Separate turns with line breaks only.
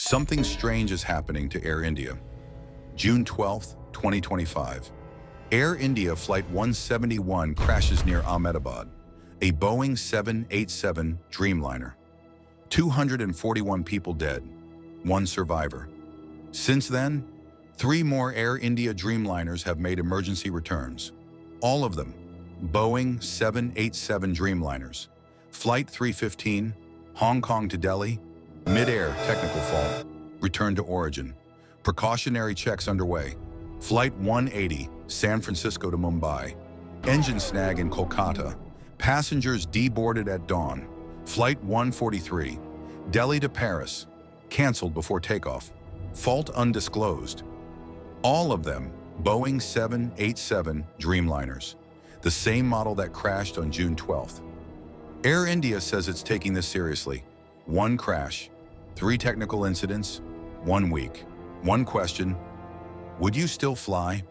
Something strange is happening to Air India. June 12, 2025. Air India Flight 171 crashes near Ahmedabad. A Boeing 787 Dreamliner. 241 people dead, one survivor. Since then, 3 more Air India Dreamliners have made emergency returns. All of them, Boeing 787 Dreamliners. Flight 315, Hong Kong to Delhi, mid-air technical fault, return to origin. Precautionary checks underway. Flight 180, San Francisco to Mumbai. Engine snag in Kolkata. Passengers deboarded at dawn. Flight 143, Delhi to Paris, canceled before takeoff. Fault undisclosed. All of them Boeing 787 Dreamliners, the same model that crashed on June 12th. Air India says it's taking this seriously. 1 crash, 3 technical incidents, 1 week. One question: would you still fly?